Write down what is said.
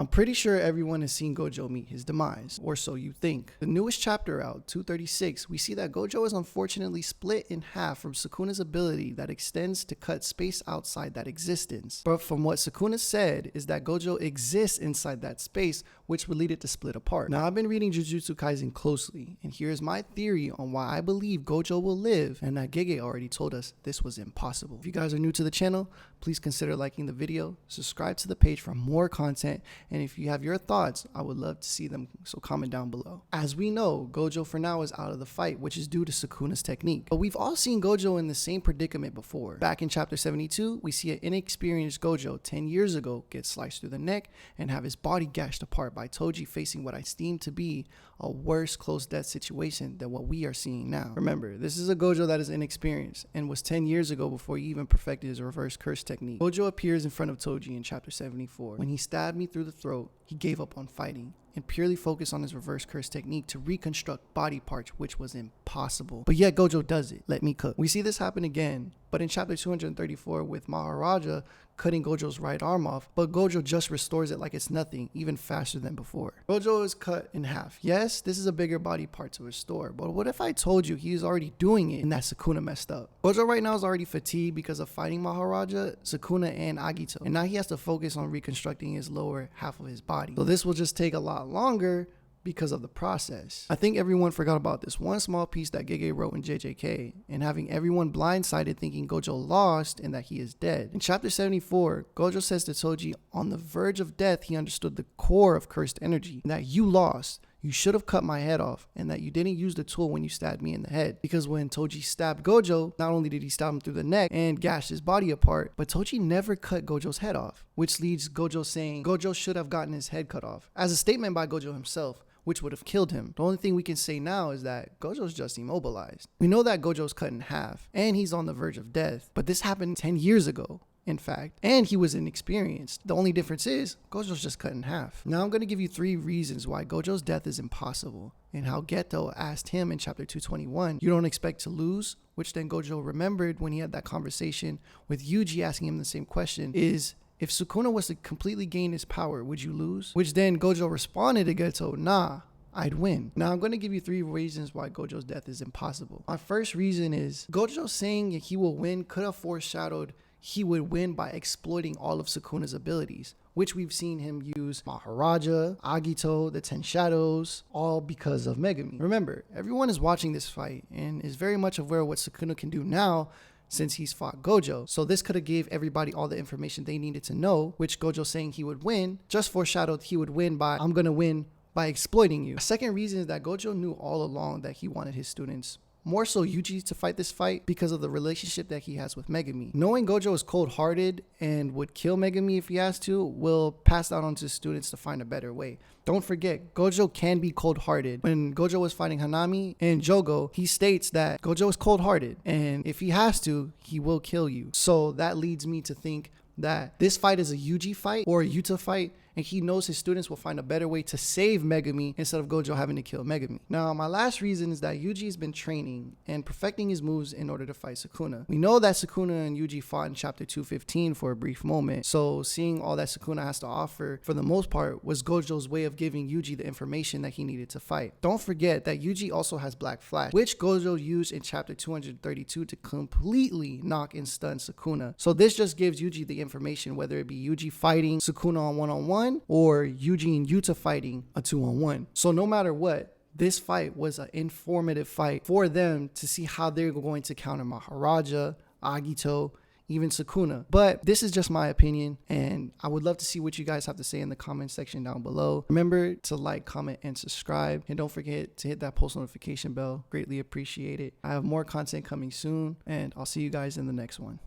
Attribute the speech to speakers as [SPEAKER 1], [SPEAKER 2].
[SPEAKER 1] I'm pretty sure everyone has seen Gojo meet his demise, or so you think. The newest chapter out, 236, we see that Gojo is unfortunately split in half from Sukuna's ability that extends to cut space outside that existence. But from what Sukuna said is that Gojo exists inside that space, which would lead it to split apart. Now, I've been reading Jujutsu Kaisen closely, and here's my theory on why I believe Gojo will live, and that Gege already told us this was impossible. If you guys are new to the channel, please consider liking the video, subscribe to the page for more content, and if you have your thoughts, I would love to see them, so comment down below. As we know, Gojo for now is out of the fight, which is due to Sukuna's technique. But we've all seen Gojo in the same predicament before. Back in chapter 72, we see an inexperienced Gojo 10 years ago get sliced through the neck and have his body gashed apart by Toji, facing what I deem to be a worse close death situation than what we are seeing now. Remember, this is a Gojo that is inexperienced and was 10 years ago before he even perfected his reverse curse technique. Gojo appears in front of Toji in chapter 74. When he stabbed me through the throat, he gave up on fighting and purely focused on his reverse curse technique to reconstruct body parts, which was impossible. But yet Gojo does it. Let me cook. We see this happen again, but in chapter 234 with Maharaja cutting Gojo's right arm off, but Gojo just restores it like it's nothing, even faster than before. Gojo is cut in half. Yes, this is a bigger body part to restore, but what if I told you he's already doing it and that Sukuna messed up? Gojo right now is already fatigued because of fighting Maharaja, Sukuna, and Agito, and now he has to focus on reconstructing his lower half of his body. So this will just take a lot longer because of the process. I think everyone forgot about this one small piece that Gege wrote in JJK, and having everyone blindsided thinking Gojo lost and that he is dead. In chapter 74, Gojo says to Toji, on the verge of death, he understood the core of cursed energy, and that you lost. You should have cut my head off, and that you didn't use the tool when you stabbed me in the head. Because when Toji stabbed Gojo, not only did he stab him through the neck and gash his body apart, but Toji never cut Gojo's head off, which leads Gojo saying Gojo should have gotten his head cut off, as a statement by Gojo himself, which would have killed him. The only thing we can say now is that Gojo's just immobilized. We know that Gojo's cut in half, and he's on the verge of death, but this happened 10 years ago. In fact, and he was inexperienced. The only difference is Gojo's just cut in half. Now I'm going to give you 3 reasons why Gojo's death is impossible, and how Geto asked him in chapter 221, you don't expect to lose, which then Gojo remembered when he had that conversation with Yuji asking him the same question, is if Sukuna was to completely gain his power, would you lose? Which then Gojo responded to Geto, nah, I'd win. Now I'm going to give you 3 reasons why Gojo's death is impossible. My first reason is Gojo saying he will win could have foreshadowed he would win by exploiting all of Sukuna's abilities, which we've seen him use Maharaja, Agito, the 10 Shadows, all because of Megumi. Remember, everyone is watching this fight and is very much aware of what Sukuna can do now since he's fought Gojo. So this could have gave everybody all the information they needed to know, which Gojo saying he would win just foreshadowed he would win by, I'm gonna win by exploiting you. A second reason is that Gojo knew all along that he wanted his students, more so Yuji, to fight this fight because of the relationship that he has with Megumi. Knowing Gojo is cold-hearted and would kill Megumi if he has to, will pass that on to students to find a better way. Don't forget, Gojo can be cold-hearted. When Gojo was fighting Hanami and Jogo, he states that Gojo is cold-hearted, and if he has to, he will kill you. So that leads me to think that this fight is a Yuji fight or a Yuta fight, and he knows his students will find a better way to save Megumi instead of Gojo having to kill Megumi. Now, my last reason is that Yuji has been training and perfecting his moves in order to fight Sukuna. We know that Sukuna and Yuji fought in chapter 215 for a brief moment, so seeing all that Sukuna has to offer, for the most part, was Gojo's way of giving Yuji the information that he needed to fight. Don't forget that Yuji also has Black Flash, which Gojo used in chapter 232 to completely knock and stun Sukuna. So this just gives Yuji the information, whether it be Yuji fighting Sukuna on one-on-one, or Yuji and Yuta fighting a 2-on-1. So no matter what, this fight was an informative fight for them to see how they're going to counter Maharaja, Agito, even Sukuna. But this is just my opinion, and I would love to see what you guys have to say in the comment section down below. Remember to like, comment, and subscribe, and don't forget to hit that post notification bell. Greatly appreciate it. I have more content coming soon, and I'll see you guys in the next one.